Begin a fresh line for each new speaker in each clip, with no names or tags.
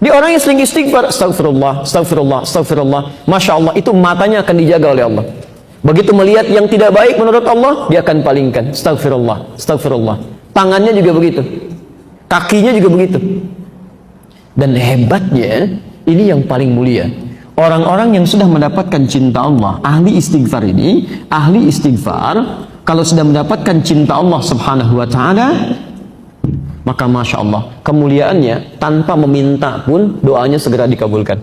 Dia orang yang sering istighfar, astagfirullah, astagfirullah, astagfirullah. Masya Allah, itu matanya akan dijaga oleh Allah. Begitu melihat yang tidak baik menurut Allah, dia akan palingkan. Astagfirullah, astagfirullah. Tangannya juga begitu. Kakinya juga begitu. Dan hebatnya, ini yang paling mulia. Orang-orang yang sudah mendapatkan cinta Allah, ahli istighfar ini, ahli istighfar, kalau sudah mendapatkan cinta Allah subhanahu wa ta'ala, maka Masya Allah, kemuliaannya tanpa meminta pun doanya segera dikabulkan.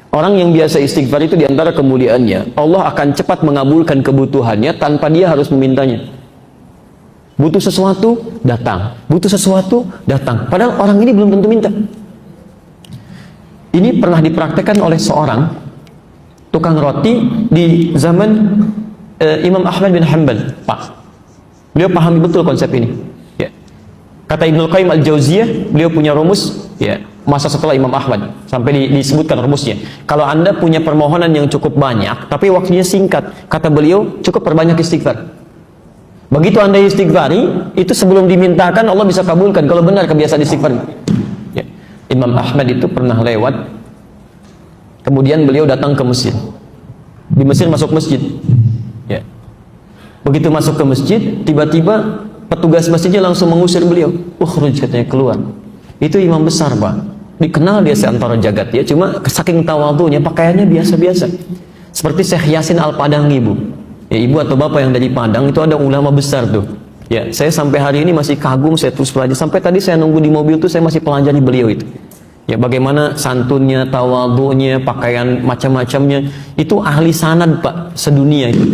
Orang yang biasa istighfar itu diantara kemuliaannya, Allah akan cepat mengabulkan kebutuhannya tanpa dia harus memintanya. Butuh sesuatu, datang. Butuh sesuatu, datang. Padahal orang ini belum tentu minta. Ini pernah dipraktekkan oleh seorang tukang roti di zaman Imam Ahmad bin Hanbal. Pak, beliau pahami betul konsep ini. Kata Ibnul Qayyim Al-Jauziyah, beliau punya rumus, ya, masa setelah Imam Ahmad, sampai disebutkan rumusnya. Kalau Anda punya permohonan yang cukup banyak, tapi waktunya singkat, kata beliau, cukup perbanyak istighfar. Begitu Anda istighfari, itu sebelum dimintakan Allah bisa kabulkan, kalau benar kebiasaan istighfar. Ya. Imam Ahmad itu pernah lewat, kemudian beliau datang ke Mesir. Di Mesir masuk masjid. Ya. Begitu masuk ke masjid, tiba-tiba petugas masjidnya langsung mengusir beliau. Ukhruj, katanya, keluar. Itu imam besar, Pak. Dikenal dia seantara jagat ya, cuma saking tawadhunya, pakaiannya biasa-biasa. Seperti Syekh Yasin Al-Padangi, Bu. Ya, ibu atau bapak yang dari Padang itu ada ulama besar tuh. Ya, saya sampai hari ini masih kagum, saya terus pelajari. Sampai tadi saya nunggu di mobil tuh saya masih pelajari beliau itu. Ya, bagaimana santunnya, tawadhunya, pakaian macam-macamnya. Itu ahli sanad, Pak, sedunia itu.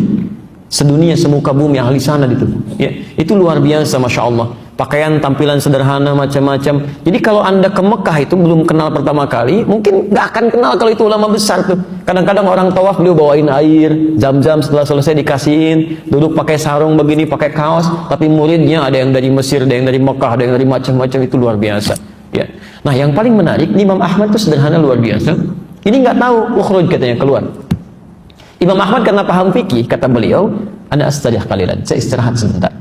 Sedunia, semuka bumi, ahli sanad itu. Ya, itu luar biasa, Masya Allah. Pakaian, tampilan sederhana, macam-macam. Jadi kalau Anda ke Mekah itu belum kenal pertama kali, mungkin nggak akan kenal kalau itu ulama besar tuh. Kadang-kadang orang tawaf, beliau bawain air, zam-zam, setelah selesai dikasihin, duduk pakai sarung begini, pakai kaos, tapi muridnya ada yang dari Mesir, ada yang dari Mekah, ada yang dari macam-macam, itu luar biasa. Ya. Nah, yang paling menarik, Imam Ahmad itu sederhana luar biasa. Ini nggak tahu, ukhruj, katanya, keluar. Imam Ahmad karena paham fikih, kata beliau, ana astarih qalilan, saya istirahat sebentar.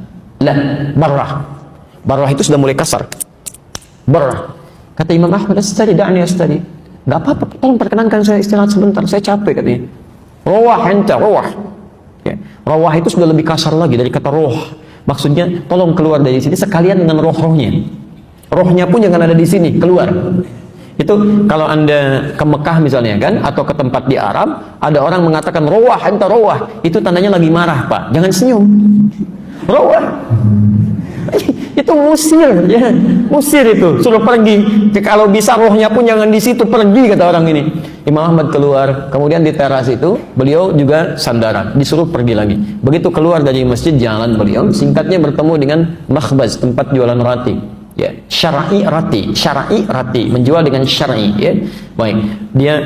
Lah, barrah. Barrah itu sudah mulai kasar. Barrah. Kata Imam Ahmad, astari, da'ni astari. Enggak apa-apa, tolong perkenankan saya istirahat sebentar, saya capek, katanya. Rawah anta, rawah. Ya. Rawah itu sudah lebih kasar lagi dari kata roh. Maksudnya, tolong keluar dari sini sekalian dengan roh-rohnya. Rohnya pun jangan ada di sini, keluar. Itu kalau Anda ke Mekah misalnya kan, atau ke tempat di Arab, ada orang mengatakan rawah, anta rawah, itu tandanya lagi marah, Pak. Jangan senyum. Rawah. Itu musir, ya. Musir itu, suruh pergi. Kalau bisa rohnya pun jangan di situ, pergi, kata orang ini. Imam Ahmad keluar, kemudian di teras itu beliau juga sandaran, disuruh pergi lagi. Begitu keluar dari masjid, jalan beliau, singkatnya bertemu dengan makhbaz, tempat jualan roti. Ya, syar'i rati, menjual dengan syar'i, ya. Baik, dia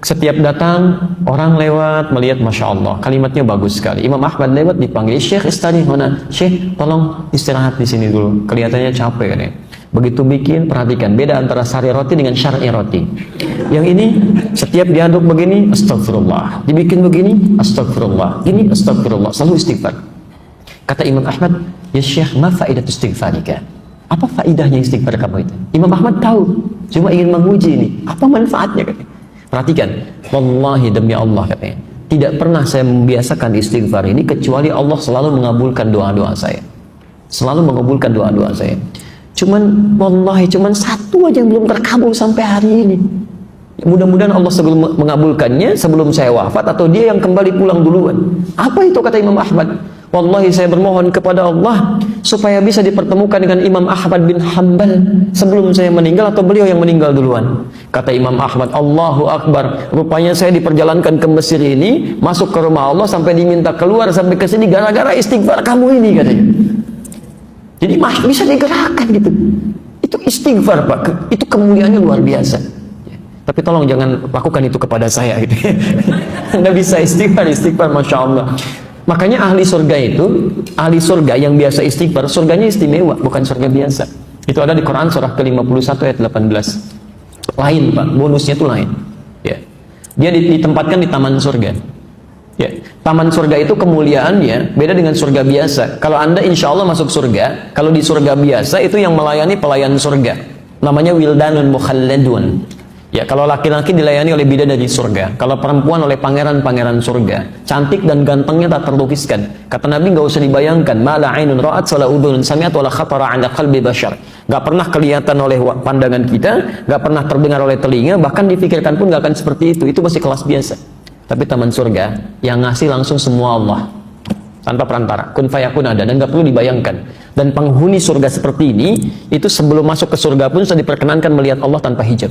setiap datang orang lewat melihat, Masya Allah, kalimatnya bagus sekali. Imam Ahmad lewat dipanggil, Syekh istirahat mana? Syekh, tolong istirahat di sini dulu. Kelihatannya capek kan ya. Begitu bikin, perhatikan beda antara syar'i roti dengan syar'i roti. Yang ini setiap diaduk begini, astagfirullah. Dibikin begini, astagfirullah. Ini astagfirullah, selalu istighfar. Kata Imam Ahmad, ya Syekh, ma faidatu istighfarika? Apa faidahnya istighfar kamu itu? Imam Ahmad tahu, cuma ingin menguji ini. Apa manfaatnya, katanya? Perhatikan, wallahi demi Allah, katanya, tidak pernah saya membiasakan istighfar ini kecuali Allah selalu mengabulkan doa-doa saya. Selalu mengabulkan doa-doa saya. Cuman wallahi cuman satu aja yang belum terkabul sampai hari ini. Mudah-mudahan Allah sebelum mengabulkannya sebelum saya wafat, atau dia yang kembali pulang duluan. Apa itu, kata Imam Ahmad? Wallahi saya bermohon kepada Allah supaya bisa dipertemukan dengan Imam Ahmad bin Hanbal sebelum saya meninggal, atau beliau yang meninggal duluan. Kata Imam Ahmad, Allahu Akbar, rupanya saya diperjalankan ke Mesir ini, masuk ke rumah Allah sampai diminta keluar sampai ke sini gara-gara istighfar kamu ini, katanya. Jadi bisa digerakkan gitu. Itu istighfar, Pak. Itu kemuliaannya luar biasa. Tapi tolong jangan lakukan itu kepada saya gitu. Anda bisa istighfar, Masya Allah. Makanya ahli surga itu, ahli surga yang biasa istighfar, surganya istimewa, bukan surga biasa. Itu ada di Quran surah ke-51 ayat 18. Lain, Pak, bonusnya itu lain. Ya. Dia ditempatkan di taman surga. Ya. Taman surga itu kemuliaannya beda dengan surga biasa. Kalau Anda insya Allah masuk surga, kalau di surga biasa itu yang melayani pelayan surga. Namanya wildanun mukhalladun. Ya, kalau laki-laki dilayani oleh bidadari surga, kalau perempuan oleh pangeran-pangeran surga, cantik dan gantengnya tak terlukiskan. Kata Nabi, nggak usah dibayangkan, mala ainun ra'at wala udhunun sami'at wala khatara 'ala qalbi bashar. Nggak pernah kelihatan oleh pandangan kita, nggak pernah terdengar oleh telinga, bahkan dipikirkan pun nggak akan seperti itu. Itu masih kelas biasa. Tapi taman surga yang ngasih langsung semua Allah, tanpa perantara, kun fayakun ada, dan nggak perlu dibayangkan. Dan penghuni surga seperti ini, itu sebelum masuk ke surga pun sudah diperkenankan melihat Allah tanpa hijab.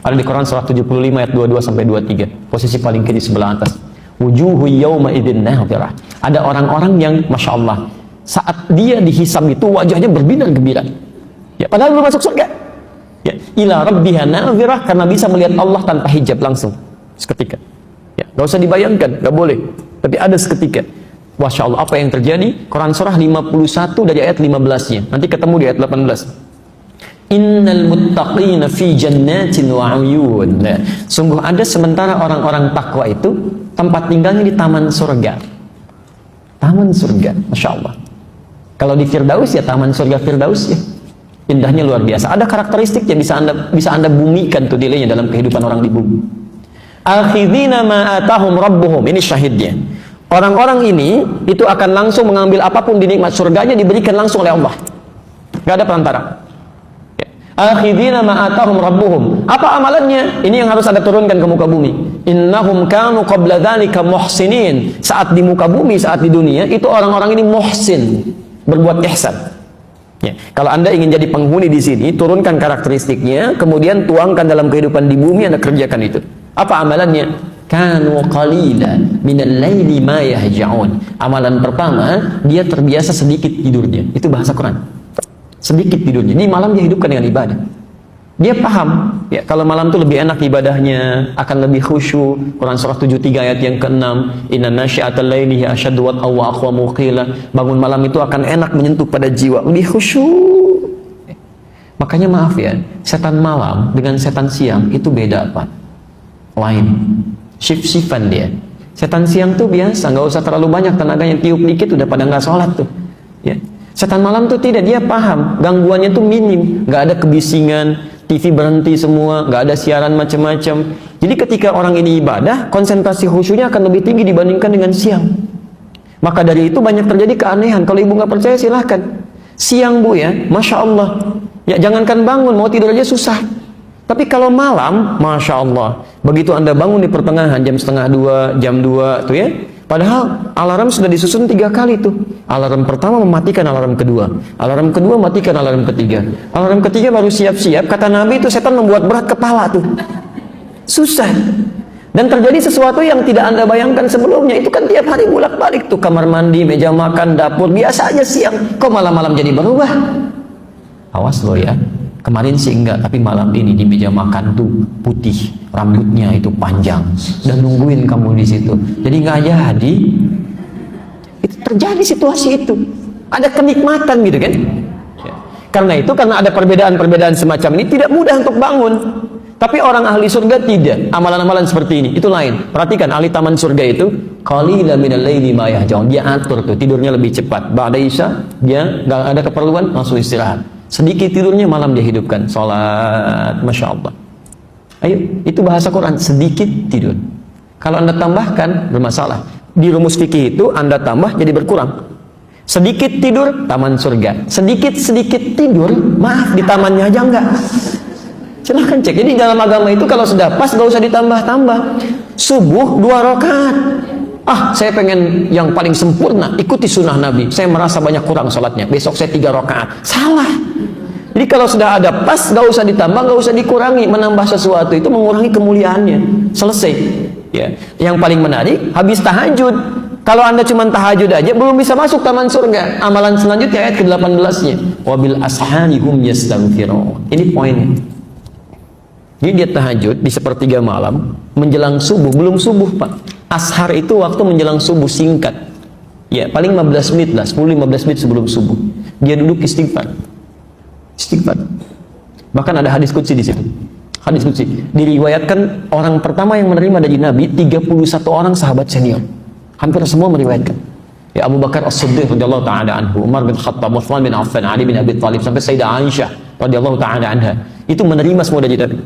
Ada di Quran surah 75 ayat 22 sampai 23, posisi paling kiri sebelah atas. Wujuhu yawma idzin nadhirah. Ada orang-orang yang masya Allah, saat dia dihisab itu wajahnya berbinar gembira. Ya, padahal belum masuk surga. Ya, ila rabbiha nadhirah, karena bisa melihat Allah tanpa hijab langsung seketika. Ya, nggak usah dibayangkan, nggak boleh. Tapi ada seketika. Masya Allah, apa yang terjadi? Quran surah 51 dari ayat 15-nya. Nanti ketemu di ayat 18. Innal muttaqina fi jannatin wa 'uyun. Sungguh ada sementara orang-orang takwa itu tempat tinggalnya di taman surga. Taman surga, masya Allah. Kalau di Firdaus ya taman surga Firdaus ya. Indahnya luar biasa. Ada karakteristik yang bisa anda bumikan tuh nilainya dalam kehidupan orang di bumi. Akhidina ma atahum rabbuhum. Ini syahidnya. Orang-orang ini itu akan langsung mengambil apapun di nikmat surganya, diberikan langsung oleh Allah. Gak ada perantara. Akhidina ma atahum rabbuhum. Apa amalannya? Ini yang harus Anda turunkan ke muka bumi. Innahum kanu qabla dzalika muhsinin. Saat di muka bumi, saat di dunia, itu orang-orang ini muhsin, berbuat ihsan. Ya. Kalau Anda ingin jadi penghuni di sini, turunkan karakteristiknya, kemudian tuangkan dalam kehidupan di bumi, Anda kerjakan itu. Apa amalannya? Kanu qalilan minal laili ma yahja'un. Amalan pertama, dia terbiasa sedikit tidurnya. Itu bahasa Quran. Sedikit tidurnya. Ini malam dia hidupkan dengan ibadah. Dia paham, ya, kalau malam itu lebih enak ibadahnya, akan lebih khusyuk. Quran surah 73 ayat yang ke-6, inna nasyi'atal laili asyaddu wat'a wa aqwamu qila. Bangun malam itu akan enak menyentuh pada jiwa, lebih khusyuk. Makanya maaf ya, setan malam dengan setan siang itu beda apa? Lain. Shift-shiftan dia. Setan siang tuh biasa, nggak usah terlalu banyak tenaganya, tiup dikit udah pada nggak sholat tuh. Ya. Setan malam tuh tidak, dia paham gangguannya tuh minim, nggak ada kebisingan, TV berhenti semua, nggak ada siaran macam-macam. Jadi ketika orang ini ibadah, konsentrasi khusyuknya akan lebih tinggi dibandingkan dengan siang. Maka dari itu banyak terjadi keanehan. Kalau ibu nggak percaya silahkan. Siang bu ya, masya Allah, ya jangankan bangun, mau tidur aja susah. Tapi kalau malam, masya Allah, begitu anda bangun di pertengahan jam setengah 2, jam 2 tuh ya. Padahal alarm sudah disusun 3 kali tuh. Alarm pertama mematikan alarm kedua. Alarm kedua matikan alarm ketiga. Alarm ketiga baru siap-siap. Kata Nabi itu setan membuat berat kepala tuh. Susah. Dan terjadi sesuatu yang tidak anda bayangkan sebelumnya. Itu kan tiap hari bolak-balik tuh. Kamar mandi, meja makan, dapur. Biasa aja siang. Kok malam-malam jadi berubah? Awas lo ya. Kemarin sih enggak, tapi malam ini di meja makan tuh putih, rambutnya itu panjang, dan nungguin kamu di situ. Jadi nggak jadi. Itu terjadi situasi itu. Ada kenikmatan gitu kan? Karena itu, karena ada perbedaan-perbedaan semacam ini, tidak mudah untuk bangun. Tapi orang ahli surga tidak. Amalan-amalan seperti ini, itu lain. Perhatikan, ahli taman surga itu, qalilan minal laili ma yahja'un. Dia atur tuh, tidurnya lebih cepat. Ba'da isya, dia nggak ada keperluan, langsung istirahat. Sedikit tidurnya, malam dia hidupkan sholat, masya Allah. Ayo, itu bahasa Quran, sedikit tidur. Kalau anda tambahkan, bermasalah. Di rumus fikih itu anda tambah jadi berkurang. Sedikit tidur, taman surga. Sedikit tidur, maaf, di tamannya aja enggak. Silahkan cek. Jadi dalam agama itu kalau sudah pas gak usah ditambah-tambah. Subuh 2 rakaat. Saya pengen yang paling sempurna, ikuti sunnah Nabi. Saya merasa banyak kurang sholatnya, besok saya 3 rakaat. Salah. Jadi kalau sudah ada pas, gak usah ditambah, gak usah dikurangi. Menambah sesuatu itu mengurangi kemuliaannya. Selesai. Ya. Yang paling menarik, habis tahajud. Kalau anda cuma tahajud aja, belum bisa masuk taman surga. Amalan selanjutnya ayat ke-18-nya. Wabil ashari hum yastaghfirun. Ini poinnya. Jadi dia tahajud di sepertiga malam, menjelang subuh, belum subuh pak. Ashar itu waktu menjelang subuh singkat. Ya, paling 15 menit lah, 10-15 menit sebelum subuh. Dia duduk istighfar. Istighfar. Bahkan ada hadis qudsi di situ. Hadis qudsi. Diriwayatkan orang pertama yang menerima dari Nabi 31 orang sahabat senior. Hampir semua meriwayatkan. Ya, Abu Bakar As-Siddiq radhiyallahu taala anhu, Umar bin Khattab, Utsman bin Affan, Ali bin Abi Thalib, sampai Sayyidah Aisyah radhiyallahu taala anha. itu menerima semua dari Nabi.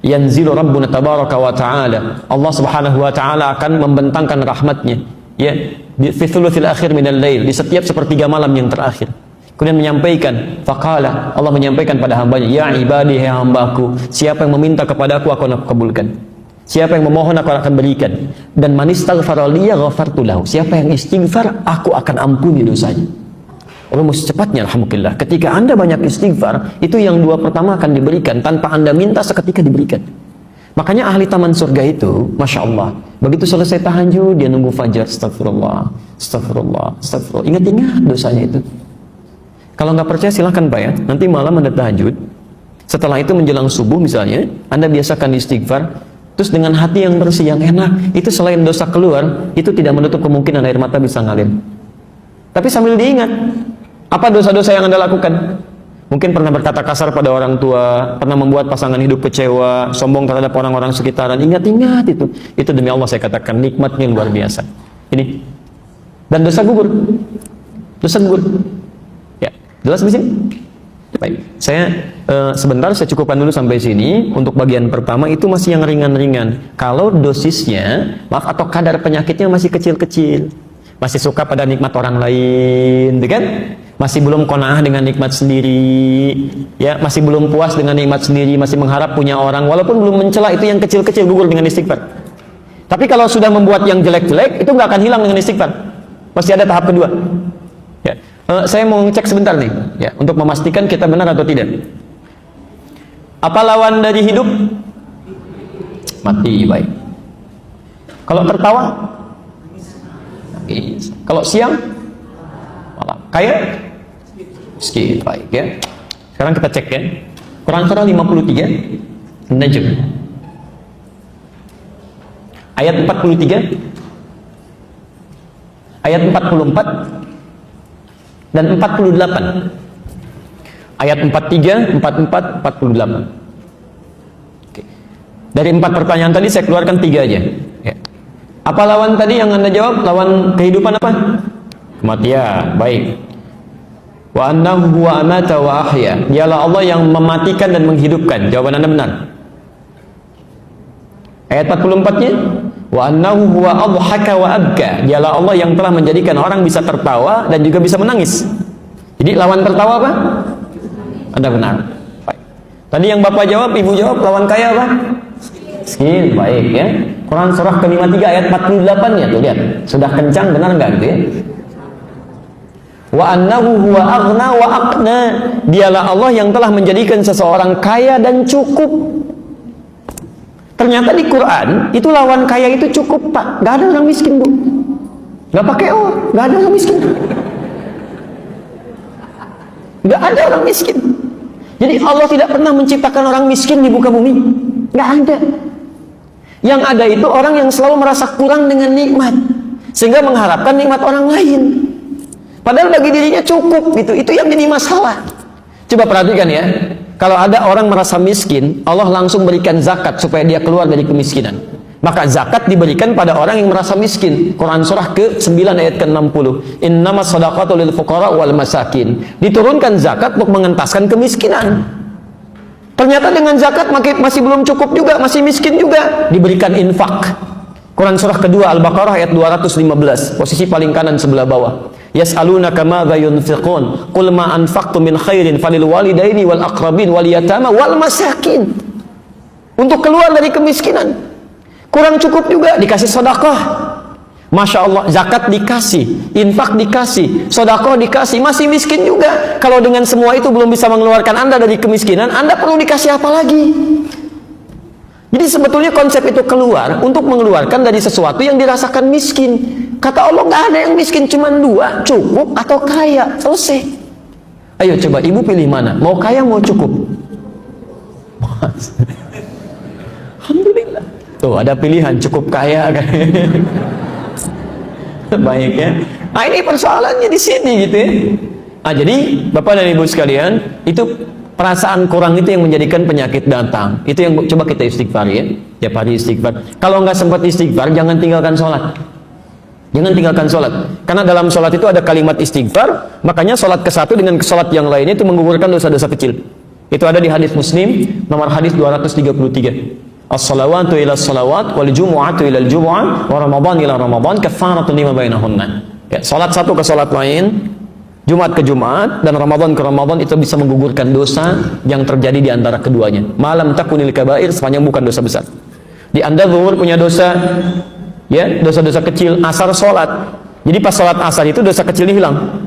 Yanzilu Rabbuna tabaraka wa ta'ala, Allah subhanahu wa ta'ala akan membentangkan rahmatnya, ya, fi thuluthil akhir minal lail, di setiap sepertiga malam yang terakhir. Kemudian menyampaikan, faqala, Allah menyampaikan pada hambanya, ya ibadi, hai hambaku, siapa yang meminta kepadaku akan aku kabulkan, siapa yang memohon aku akan berikan, dan man istaghfara li ghafartu lahu, siapa yang istighfar aku akan ampuni dosanya. Rumus cepatnya, alhamdulillah, ketika Anda banyak istighfar, itu yang dua pertama akan diberikan tanpa Anda minta, seketika diberikan. Makanya ahli taman surga itu, Masya Allah, begitu selesai tahajud, dia nunggu fajar, astagfirullah, astagfirullah, astagfirullah, ingat-ingat dosanya itu. Kalau nggak percaya silahkan Pak ya, nanti malam Anda tahajud, setelah itu menjelang subuh misalnya, Anda biasakan istighfar, terus dengan hati yang bersih, yang enak, itu selain dosa keluar, itu tidak menutup kemungkinan air mata bisa ngalir. Tapi sambil diingat, apa dosa-dosa yang Anda lakukan? Mungkin pernah berkata kasar pada orang tua, pernah membuat pasangan hidup kecewa, sombong terhadap orang-orang sekitaran. Ingat-ingat itu. Itu demi Allah saya katakan, nikmatnya luar biasa. Ini. Dan dosa gugur. Dosa gugur. Ya, jelas di sini? Baik. Saya sebentar saya cukupkan dulu sampai sini. Untuk bagian pertama itu masih yang ringan-ringan. Kalau dosisnya, maaf, atau kadar penyakitnya masih kecil-kecil. Masih suka pada nikmat orang lain, kan? Masih belum qanaah dengan nikmat sendiri, ya, masih belum puas dengan nikmat sendiri, masih mengharap punya orang, walaupun belum mencela, itu yang kecil-kecil gugur dengan istighfar. Tapi kalau sudah membuat yang jelek-jelek, itu nggak akan hilang dengan istighfar. Pasti ada tahap kedua. Ya. Saya mau ngecek sebentar nih, ya, untuk memastikan kita benar atau tidak. Apa lawan dari hidup? Mati, baik. Kalau tertawa? Kalau siang? Malam. Kaya? Miskin, baik ya. Sekarang kita cek ya. Quran surah 53 Najm ayat 43, ayat 44 dan 48. Ayat 43, 44, 48. Oke. Dari 4 pertanyaan tadi saya keluarkan 3 aja ya. Apa lawan tadi yang Anda jawab? Lawan kehidupan apa? Kematian, baik. Wa annahu huwa amata wa ahya. Dialah Allah yang mematikan dan menghidupkan. Jawaban Anda benar. Ayat 44-nya, wa annahu huwa adhaka wa abka. Dialah Allah yang telah menjadikan orang bisa tertawa dan juga bisa menangis. Jadi lawan tertawa apa? Anda benar. Baik. Tadi yang Bapak jawab, Ibu jawab, lawan kaya apa? Miskin, baik ya. Quran surah ke-53 ayat 48 ya, tuh lihat. Sudah kencang, benar enggak gitu ya? Wa annahu huwa aghna wa aqna. Dialah Allah yang telah menjadikan seseorang kaya dan cukup. Ternyata di Quran itu lawan kaya itu cukup, Pak. Gak ada orang miskin, Bu. Gak pakai O, gak ada orang miskin. Gak ada orang miskin. Jadi Allah tidak pernah menciptakan orang miskin di muka bumi. Gak ada. Yang ada itu orang yang selalu merasa kurang dengan nikmat, sehingga mengharapkan nikmat orang lain. Padahal bagi dirinya cukup gitu. Itu yang jadi masalah. Coba perhatikan ya. Kalau ada orang merasa miskin, Allah langsung berikan zakat supaya dia keluar dari kemiskinan. Maka zakat diberikan pada orang yang merasa miskin. Quran surah ke-9 ayat ke-60. Innamas shadaqatu lil fuqara wal masakin. Diturunkan zakat untuk mengentaskan kemiskinan. Ternyata dengan zakat masih belum cukup juga, masih miskin juga. Diberikan infak. Quran surah kedua Al-Baqarah ayat 215. Posisi paling kanan sebelah bawah. Yas'alunaka madza yunfiqun qul ma anfaqtum min khairin falil walidaini wal aqrabin wal yatama wal masakin. Untuk keluar dari kemiskinan. Kurang cukup juga dikasih sedekah. Masya Allah, zakat dikasih, infak dikasih, sedekah dikasih, masih miskin juga. Kalau dengan semua itu belum bisa mengeluarkan Anda dari kemiskinan, Anda perlu dikasih apa lagi? Jadi sebetulnya konsep itu keluar untuk mengeluarkan dari sesuatu yang dirasakan miskin. Kata Allah, nggak ada yang miskin, cuma 2, cukup atau kaya. Selesai. Ayo coba ibu pilih mana? Mau kaya, mau cukup? Alhamdulillah. Tuh ada pilihan, cukup kaya kan? Baik ya. Nah ini persoalannya di sini gitu ya. Nah jadi Bapak dan Ibu sekalian, itu perasaan kurang itu yang menjadikan penyakit datang. Itu yang coba kita istighfar ya. Tiap hari istighfar. Kalau nggak sempat istighfar, jangan tinggalkan sholat. Jangan tinggalkan sholat. Karena dalam sholat itu ada kalimat istighfar. Makanya sholat ke satu dengan sholat yang lainnya itu menggugurkan dosa-dosa kecil. Itu ada di hadis Muslim nomor hadis 233. As-salawatu ila salawat wal jumu'atu ila al-jumu'ah wa ramadan ila ramadan kafaratun lima bainahunna. Ya, salat satu ke salat lain, Jumat ke Jumat dan Ramadan ke Ramadan itu bisa menggugurkan dosa yang terjadi di antara keduanya. Malam takunil kabair, sepanjang bukan dosa besar. Di Anda zuhur punya dosa, ya, dosa-dosa kecil, asar salat. Jadi pas salat asar itu dosa kecil hilang.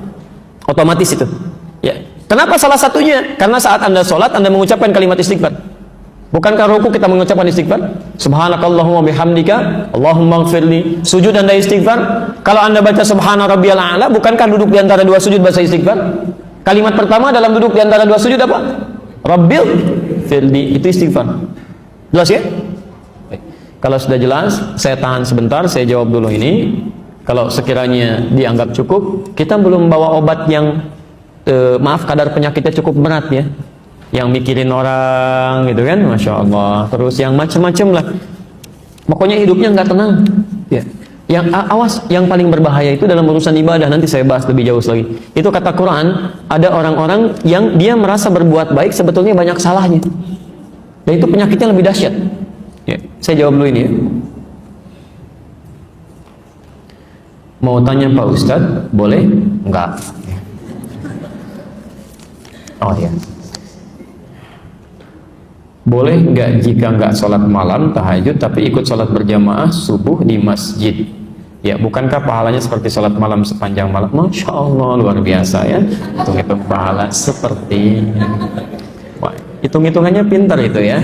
Otomatis itu. Ya. Kenapa salah satunya? Karena saat Anda sholat, Anda mengucapkan kalimat istighfar. Bukankah ruku kita mengucapkan istighfar? Subhanakallahumma bihamdika, Allahumma gfirli. Sujud Anda istighfar. Kalau Anda baca subhana rabbiyal a'la, bukankah duduk di antara dua sujud bahasa istighfar? Kalimat pertama dalam duduk di antara dua sujud apa? Rabbil firli. Itu istighfar. Jelas ya? Baik. Kalau sudah jelas, saya tahan sebentar, saya jawab dulu ini. Kalau sekiranya dianggap cukup, kita belum bawa obat yang maaf, kadar penyakitnya cukup berat ya, yang mikirin orang gitu kan, Masya Allah, terus yang macam-macam lah, pokoknya hidupnya nggak tenang ya. Yang awas, yang paling berbahaya itu dalam urusan ibadah, nanti saya bahas lebih jauh lagi. Itu kata Quran, ada orang-orang yang dia merasa berbuat baik, sebetulnya banyak salahnya, dan itu penyakitnya lebih dahsyat ya. Saya jawab dulu ini ya. Mau tanya Pak Ustadz, boleh? Enggak. Oh ya, boleh nggak jika nggak sholat malam tahajud tapi ikut sholat berjamaah subuh di masjid? Ya, bukankah pahalanya seperti sholat malam sepanjang malam? Masya Allah, luar biasa ya. Hitung-hitung pahala seperti, wah, hitung-hitungannya pintar itu ya.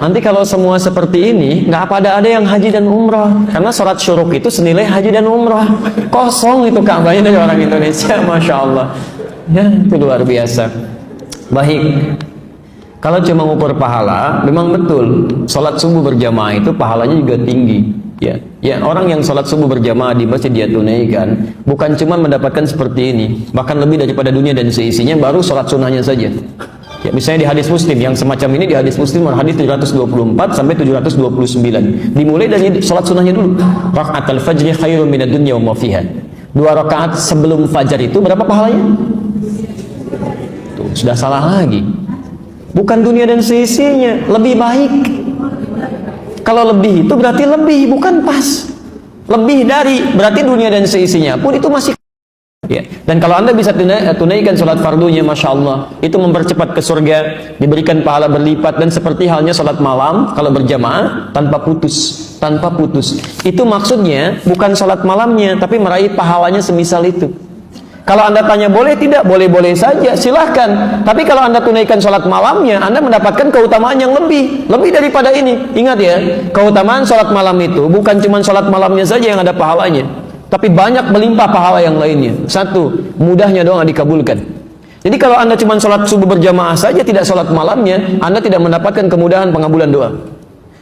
Nanti kalau semua seperti ini, nggak pada ada yang haji dan umrah, karena sholat syuruk itu senilai haji dan umrah. Kosong itu Ka'bahnya dari orang Indonesia, Masya Allah. Ya, itu luar biasa. Baik, kalau cuma ukur pahala, memang betul sholat subuh berjamaah itu pahalanya juga tinggi ya. Ya, orang yang sholat subuh berjamaah di masjid dia tunaikan, bukan cuma mendapatkan seperti ini, bahkan lebih daripada dunia dan seisinya, baru sholat sunnahnya saja ya. Misalnya di hadis Muslim yang semacam ini, di hadis Muslim hadis 724 sampai 729, dimulai dari sholat sunnahnya dulu. Raka'atul fajri khairun minad dunya wa ma fiha. 2 rakaat sebelum fajar itu berapa pahalanya? Tuh, sudah salah lagi. Bukan dunia dan seisinya, lebih baik. Kalau lebih itu berarti lebih, bukan pas. Lebih dari, berarti dunia dan seisinya pun itu masih ya. Dan kalau Anda bisa tunaikan sholat fardunya, Masya Allah, itu mempercepat ke surga, diberikan pahala berlipat, dan seperti halnya sholat malam kalau berjamaah tanpa putus. Tanpa putus. Itu maksudnya bukan sholat malamnya, tapi meraih pahalanya semisal itu. Kalau Anda tanya boleh tidak? Boleh-boleh saja, silahkan. Tapi kalau Anda tunaikan sholat malamnya, Anda mendapatkan keutamaan yang lebih daripada ini. Ingat ya, keutamaan sholat malam itu bukan cuma sholat malamnya saja yang ada pahalanya, tapi banyak melimpah pahala yang lainnya. Satu, mudahnya doa dikabulkan. Jadi kalau Anda cuma sholat subuh berjamaah saja, tidak sholat malamnya, Anda tidak mendapatkan kemudahan pengabulan doa.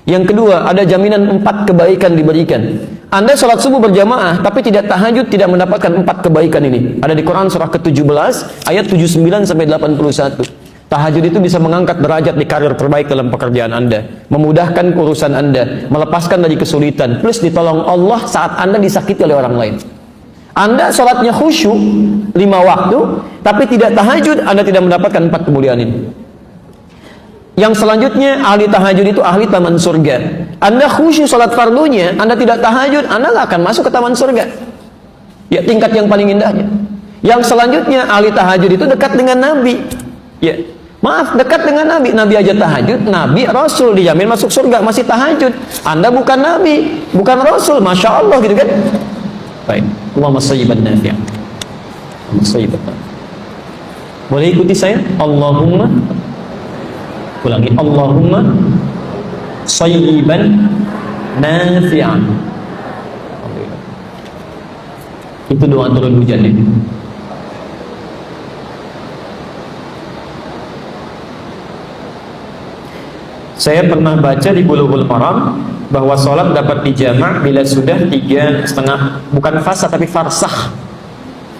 Yang kedua, ada jaminan 4 kebaikan diberikan. Anda sholat subuh berjamaah tapi tidak tahajud, tidak mendapatkan 4 kebaikan ini. Ada di Quran surah ke-17 ayat 79 sampai 81. Tahajud itu bisa mengangkat derajat di karir terbaik dalam pekerjaan Anda, memudahkan urusan Anda, melepaskan dari kesulitan, plus ditolong Allah saat Anda disakiti oleh orang lain. Anda sholatnya khusyuk 5 waktu tapi tidak tahajud, Anda tidak mendapatkan 4 kemuliaan ini. Yang selanjutnya, ahli tahajud itu ahli taman surga. Anda khusyuk sholat fardunya, Anda tidak tahajud, Anda nggak akan masuk ke taman surga ya, tingkat yang paling indahnya. Yang selanjutnya, ahli tahajud itu dekat dengan Nabi ya. Maaf, dekat dengan Nabi. Nabi aja tahajud, Nabi, Rasul, dijamin masuk surga, masih tahajud. Anda bukan Nabi, bukan Rasul, Masya Allah gitu kan. Baik, Allahumma sayyiban nafi'an. Boleh ikuti saya? Allahumma, ulangi, Allahumma sayyiban nafi'an. Itu doa turun hujan ya. Saya pernah baca di Bulughul Maram bahwa sholat dapat dijamak bila sudah 3,5, bukan fasa tapi farsah.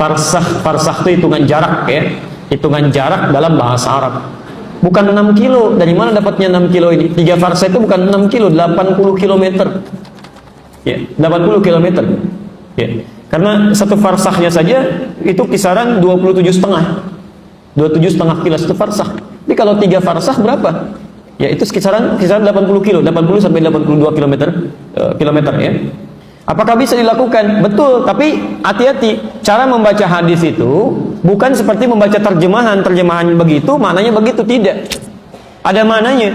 Farsah itu hitungan jarak ya, hitungan jarak dalam bahasa Arab. Bukan 6 kilo, dari mana dapatnya 6 kilo ini? 3 farsah itu bukan 6 kilo, 80 kilometer ya, 80 kilometer ya. Karena satu farsahnya saja itu kisaran 27,5 kilo, satu farsah. Tapi kalau 3 farsah berapa? Ya itu kisaran 80 kilo, 80 sampai 82 kilometer ya. Apakah bisa dilakukan? Betul, tapi hati-hati. Cara membaca hadis itu bukan seperti membaca terjemahan begitu, maknanya begitu, tidak. Ada maknanya.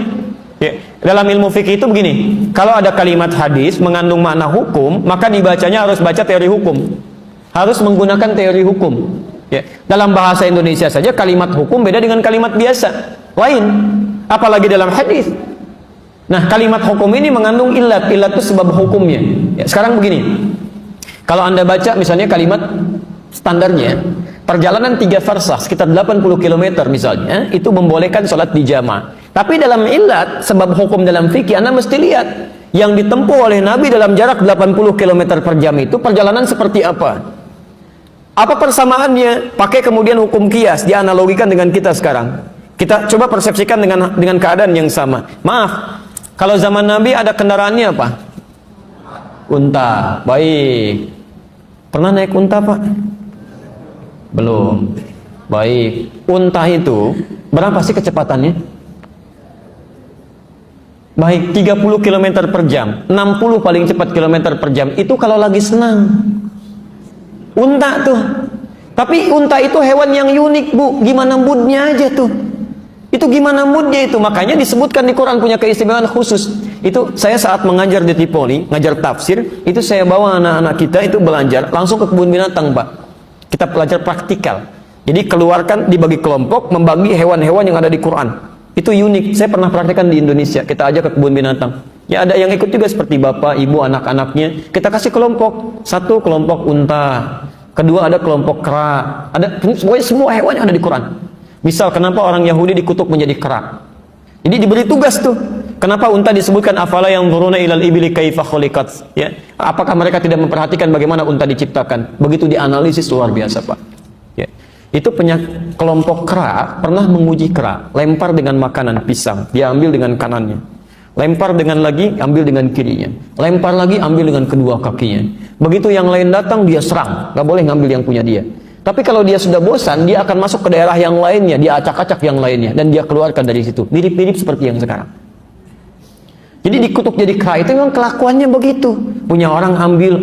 Ya, dalam ilmu fikih itu begini, kalau ada kalimat hadis mengandung makna hukum, maka dibacanya harus baca teori hukum. Harus menggunakan teori hukum. Ya, dalam bahasa Indonesia saja kalimat hukum beda dengan kalimat biasa. Lain, apalagi dalam hadis. Nah, kalimat hukum ini mengandung ilat itu sebab hukumnya. Ya, sekarang begini, kalau Anda baca misalnya kalimat standarnya, perjalanan 3 farsah sekitar 80 km misalnya, itu membolehkan sholat di jamaah. Tapi dalam ilat, sebab hukum dalam fikih, Anda mesti lihat yang ditempuh oleh Nabi dalam jarak 80 km per jam itu perjalanan seperti apa? Apa persamaannya? Pakai kemudian hukum kias, dianalogikan dengan kita sekarang. Kita coba persepsikan dengan keadaan yang sama. Maaf, kalau zaman Nabi ada kendaraannya apa? Unta. Baik. Pernah naik unta, Pak? Belum. Baik. Unta itu berapa sih kecepatannya? Baik, 30 km per jam. 60 paling cepat kilometer per jam. Itu kalau lagi senang. Unta tuh. Tapi unta itu hewan yang unik, Bu. Gimana moodnya aja tuh. Itu gimana moodnya itu. Makanya disebutkan di Quran punya keistimewaan khusus. Itu saya saat mengajar di Tripoli, ngajar tafsir, itu saya bawa anak-anak kita itu belajar langsung ke kebun binatang, Pak. Kita belajar praktikal. Jadi keluarkan, dibagi kelompok, membagi hewan-hewan yang ada di Quran. Itu unik. Saya pernah praktekkan di Indonesia. Kita ajak ke kebun binatang. Ya ada yang ikut juga seperti bapak, ibu, anak-anaknya. Kita kasih kelompok. Satu kelompok unta. Kedua ada kelompok kera. Ada semua hewan yang ada di Quran. Misal kenapa orang Yahudi dikutuk menjadi kera. Jadi diberi tugas tuh. Kenapa unta disebutkan afala yang turuna ilal ibili kaifa khuliqat? Ya. Apakah mereka tidak memperhatikan bagaimana unta diciptakan? Begitu dianalisis luar biasa, Pak. Ya. Itu kelompok kera pernah menguji kera, lempar dengan makanan pisang, dia ambil dengan kanannya, lempar dengan lagi, ambil dengan kirinya, lempar lagi, ambil dengan kedua kakinya. Begitu yang lain datang, dia serang, nggak boleh ngambil yang punya dia. Tapi kalau dia sudah bosan, dia akan masuk ke daerah yang lainnya, dia acak-acak yang lainnya, dan dia keluarkan dari situ. Mirip-mirip seperti yang sekarang. Jadi dikutuk jadi kera itu memang kelakuannya begitu. Punya orang ambil,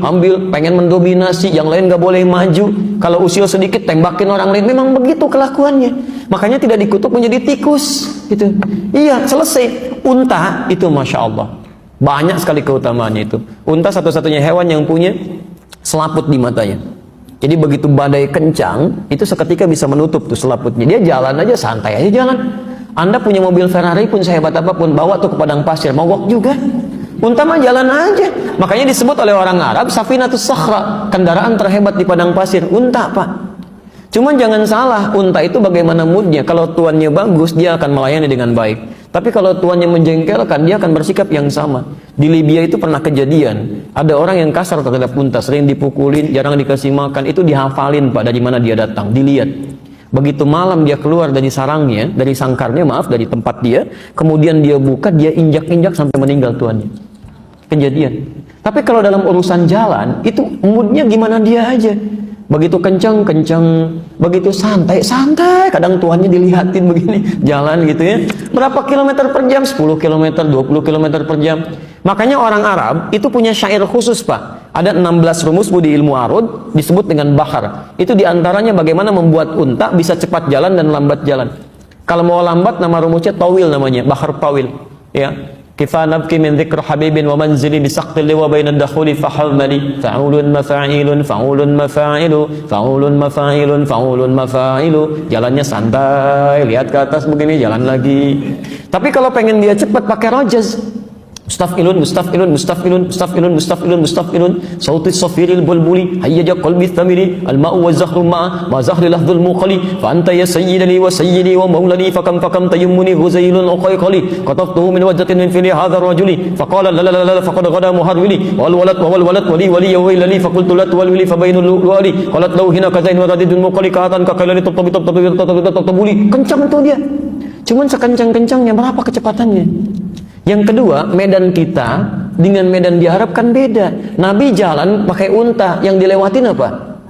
pengen mendominasi, yang lain gak boleh maju. Kalau usil sedikit tembakin orang lain, memang begitu kelakuannya. Makanya tidak dikutuk menjadi tikus. Gitu. Iya, selesai. Unta itu Masya Allah. Banyak sekali keutamaannya itu. Unta satu-satunya hewan yang punya selaput di matanya. Jadi begitu badai kencang, itu seketika bisa menutup tuh selaputnya. Dia jalan aja, santai aja jalan. Anda punya mobil Ferrari pun sehebat apapun, bawa tuh ke padang pasir, mogok juga. Unta mah jalan aja. Makanya disebut oleh orang Arab Safinatus Sakhra, kendaraan terhebat di padang pasir. Unta, Pak. Cuman jangan salah, unta itu bagaimana moodnya. Kalau tuannya bagus, dia akan melayani dengan baik. Tapi kalau tuannya menjengkelkan, dia akan bersikap yang sama. Di Libya itu pernah kejadian, ada orang yang kasar terhadap unta, sering dipukulin, jarang dikasih makan. Itu dihafalin, Pak, dari mana dia datang, dilihat. Begitu malam dia keluar dari sarangnya, dari sangkarnya, dari tempat dia, kemudian dia buka, dia injak-injak sampai meninggal tuannya. Kejadian. Tapi kalau dalam urusan jalan, itu moodnya gimana dia aja. Begitu kencang, begitu santai, kadang tuannya dilihatin begini, jalan gitu ya. Berapa kilometer per jam? 10 km, 20 km per jam. Makanya orang Arab itu punya syair khusus, Pak. Ada 16 rumus di ilmu arud, disebut dengan bahar. Itu diantaranya bagaimana membuat unta bisa cepat jalan dan lambat jalan. Kalau mau lambat, nama rumusnya tawil namanya, bahar tawil. Ya. Kifa nabki min dzikr habibin wa manzili bi saqtil wa bainad dakhuli fahamali fa'ulun mafa'ilun fa'ulun mafa'ilu fa'ulun mafa'ilun fa'ulun mafa'ilu. Jalannya santai, lihat ke atas begini, jalan lagi. Tapi kalau pengen dia cepat pakai rajaz. Mustafilun, mustafilun, mustafilun, mustafilun, mustafilun, mustafilun. Sauti safiril bulbuli, hayyaja qalbi thamiri, al-ma'u wa zahru ma'a, ma zahri lahdul muqali, fa anta ya sayyidani wa sayyidi wa maulani, fakam tayammuni huzailun uqayqali, qataftuhu min wajhatin min fili hadha rajuli, faqala la la la la faqad ghada muharwili, wal walad wali wali ya wailani, faqultu la tuwalwili fa bainul wali, qalat law hina kazain wa radidun muqali ka'atan ka qailani tabuli. Kencang tuh dia. Cuman sekencang-kencangnya berapa kecepatannya? Yang kedua, medan kita dengan medan di Arab kan beda. Nabi jalan pakai unta, yang dilewatin apa?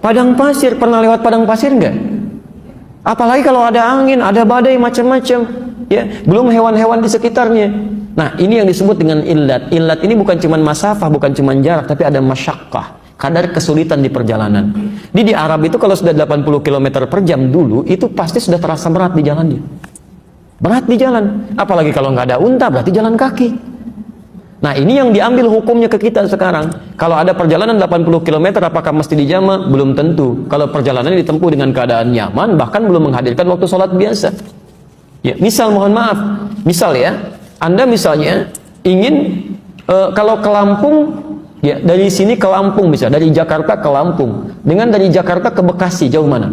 Padang pasir. Pernah lewat padang pasir enggak? Apalagi kalau ada angin, ada badai macam-macam, ya, belum hewan-hewan di sekitarnya. Nah, ini yang disebut dengan illat. Illat ini bukan cuma masafah, bukan cuma jarak, tapi ada masyaqqah, kadar kesulitan di perjalanan. Di Arab itu kalau sudah 80 km per jam dulu, itu pasti sudah terasa berat di jalannya. Berat di jalan. Apalagi kalau nggak ada unta, berarti jalan kaki. Nah, ini yang diambil hukumnya ke kita sekarang. Kalau ada perjalanan 80 km, apakah mesti dijama? Belum tentu. Kalau perjalanan ditempuh dengan keadaan nyaman, bahkan belum menghadirkan waktu sholat biasa. Ya, misal, mohon maaf, misal ya, Anda misalnya ingin kalau ke Lampung, ya, dari sini ke Lampung bisa, dari Jakarta ke Lampung. Dengan dari Jakarta ke Bekasi, jauh mana?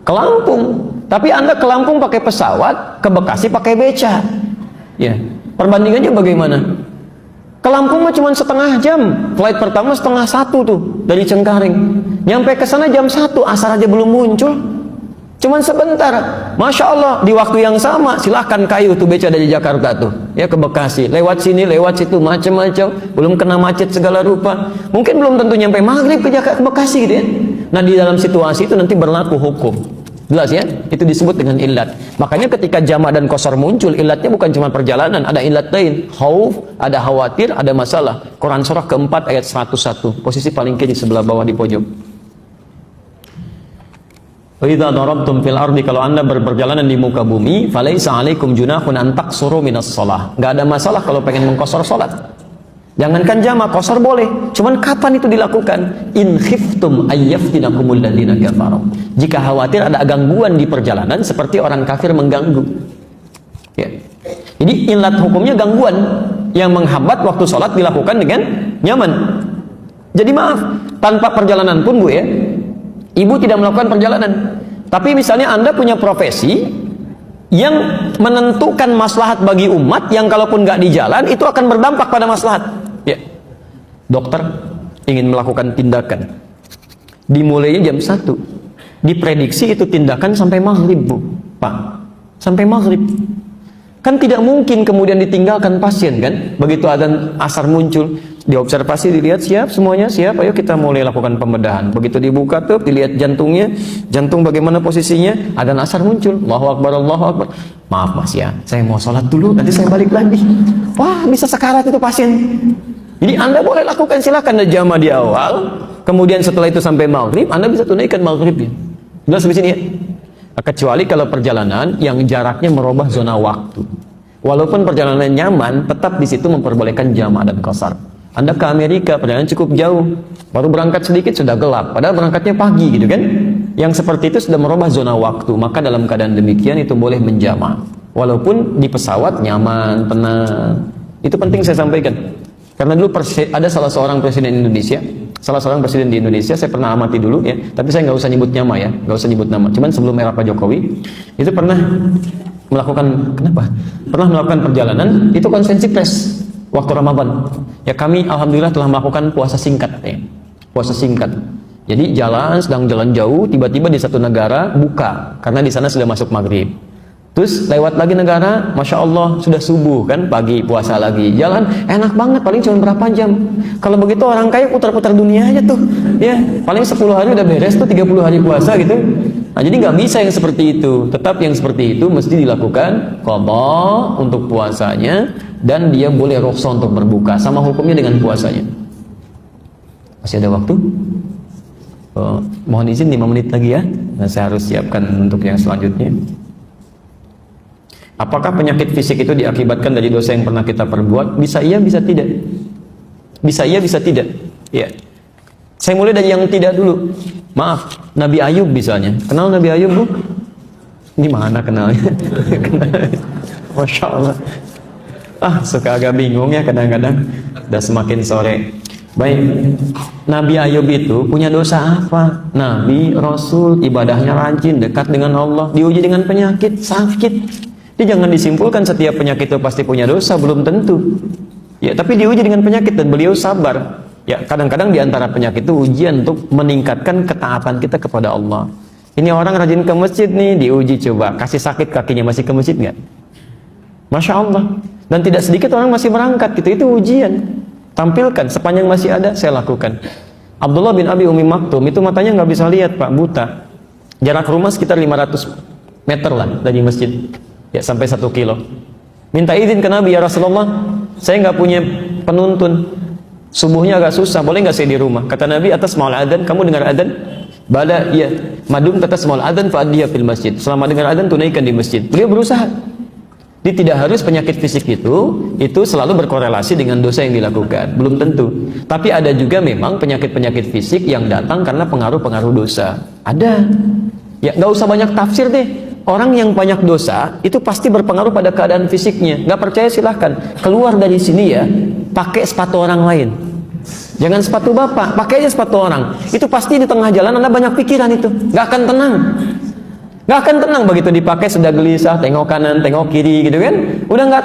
Ke Lampung. Tapi Anda ke Lampung pakai pesawat, ke Bekasi pakai beca. Ya. Perbandingannya bagaimana? Ke Lampung mah cuma setengah jam. Flight pertama setengah satu tuh dari Cengkareng. Nyampe ke sana jam 1, asar aja belum muncul. Cuman sebentar. Masya Allah, di waktu yang sama silahkan kayu tuh beca dari Jakarta tuh, ya, ke Bekasi. Lewat sini, lewat situ, macam-macam. Belum kena macet segala rupa. Mungkin belum tentu nyampe maghrib ke Bekasi gitu ya. Nah, di dalam situasi itu nanti berlaku hukum. Jelas ya? Itu disebut dengan illat. Makanya ketika jamak dan qasar muncul, illatnya bukan cuma perjalanan, ada illat lain. Khauf, ada khawatir, ada masalah. Quran surah keempat ayat 101, posisi paling kiri sebelah bawah di pojok. Wa idza darabtum fil ardi, kalau Anda berperjalanan di muka bumi, falaisa 'alaikum junahun an taqsuru minas shalah. Enggak ada masalah kalau pengen mengqasar salat. Jangankan jamak, qasar boleh. Cuman kapan itu dilakukan? In khiftum ayyaftinakumul ladzina kafaru. Jika khawatir ada gangguan di perjalanan seperti orang kafir mengganggu. Ya. Jadi illat hukumnya gangguan yang menghambat waktu sholat dilakukan dengan nyaman. Jadi maaf, tanpa perjalanan pun Bu ya, Ibu tidak melakukan perjalanan. Tapi misalnya Anda punya profesi yang menentukan maslahat bagi umat, yang kalaupun nggak di jalan itu akan berdampak pada maslahat. Ya, dokter ingin melakukan tindakan, dimulainya jam 1, diprediksi itu tindakan sampai maghrib Bu, Pak, sampai maghrib. Kan tidak mungkin kemudian ditinggalkan pasien kan? Begitu adzan asar muncul, diobservasi, dilihat siap semuanya, siap, ayo kita mulai lakukan pembedahan. Begitu dibuka tuh, dilihat jantungnya, jantung bagaimana posisinya, adzan asar muncul, Allahu Akbar, Allahu Akbar. Maaf Mas ya, saya mau sholat dulu, nanti saya balik lagi. Wah, bisa sekarat itu pasien. Jadi Anda boleh lakukan, silakan jamaah di awal, kemudian setelah itu sampai maghrib, Anda bisa tunaikan maghribnya. Jelas di sini ya? Kecuali kalau perjalanan yang jaraknya merubah zona waktu. Walaupun perjalanan nyaman, tetap di situ memperbolehkan jamaah dan qasar. Anda ke Amerika, perjalanan cukup jauh, baru berangkat sedikit sudah gelap, padahal berangkatnya pagi gitu kan. Yang seperti itu sudah merubah zona waktu, maka dalam keadaan demikian itu boleh menjama. Walaupun di pesawat nyaman, tenang. Itu penting saya sampaikan. Karena dulu ada salah seorang presiden Indonesia, saya pernah amati dulu ya, tapi saya nggak usah nyebut nama ya, nggak usah nyebut nama. Cuman sebelum era Pak Jokowi, itu pernah melakukan perjalanan, itu konferensi pers waktu Ramadan. Ya, kami alhamdulillah telah melakukan puasa singkat ya. Puasa singkat. Jadi sedang jalan jauh, tiba-tiba di satu negara buka karena di sana sudah masuk maghrib. Terus lewat lagi negara, Masya Allah sudah subuh kan, pagi puasa lagi. Jalan enak banget, paling cuma berapa jam. Kalau begitu orang kaya putar-putar dunia aja tuh. Ya, paling 10 hari udah beres tuh, 30 hari puasa gitu. Nah, jadi nggak bisa yang seperti itu. Tetap yang seperti itu mesti dilakukan qadha untuk puasanya, dan dia boleh rukhsah untuk berbuka, sama hukumnya dengan puasanya. Masih ada waktu? Mohon izin 5 menit lagi ya. Nah, saya harus siapkan untuk yang selanjutnya. Apakah penyakit fisik itu diakibatkan dari dosa yang pernah kita perbuat? Bisa iya, bisa tidak. Bisa iya, bisa tidak. Ya. Saya mulai dari yang tidak dulu. Maaf, Nabi Ayub misalnya. Kenal Nabi Ayub Bu? Ini mana kenalnya? Masya Allah. Suka agak bingung ya kadang-kadang. Udah semakin sore. Baik, Nabi Ayub itu punya dosa apa? Nabi, Rasul, ibadahnya rajin, dekat dengan Allah, diuji dengan penyakit, sakit. Jadi jangan disimpulkan setiap penyakit itu pasti punya dosa, belum tentu. Ya, tapi diuji dengan penyakit dan beliau sabar. Ya, kadang-kadang di antara penyakit itu ujian untuk meningkatkan ketaatan kita kepada Allah. Ini orang rajin ke masjid nih, diuji coba, kasih sakit kakinya, masih ke masjid nggak? Masya Allah. Dan tidak sedikit orang masih berangkat gitu, itu ujian. Tampilkan, sepanjang masih ada, saya lakukan. Abdullah bin Abi Umi Maktum, itu matanya nggak bisa lihat Pak, buta. Jarak rumah sekitar 500 meter lah dari masjid, ya sampai 1 kilo. Minta izin ke Nabi, ya Rasulullah, saya nggak punya penuntun, subuhnya agak susah, boleh nggak saya di rumah? Kata Nabi, atas maul adzan, kamu dengar adzan? Bala, ya. Madum atas maul adzan fa'adhiya fil masjid. Selama dengar adzan tunaikan di masjid. Beliau berusaha. Jadi tidak harus penyakit fisik itu selalu berkorelasi dengan dosa yang dilakukan, belum tentu. Tapi ada juga memang penyakit-penyakit fisik yang datang karena pengaruh-pengaruh dosa. Ada. Ya nggak usah banyak tafsir deh. Orang yang banyak dosa itu pasti berpengaruh pada keadaan fisiknya. Nggak percaya silahkan keluar dari sini ya, pakai sepatu orang lain. Jangan sepatu bapak, pakai aja sepatu orang. Itu pasti di tengah jalan Anda banyak pikiran itu, nggak akan tenang. Nggak akan tenang begitu dipakai, sudah gelisah, tengok kanan, tengok kiri gitu kan, udah nggak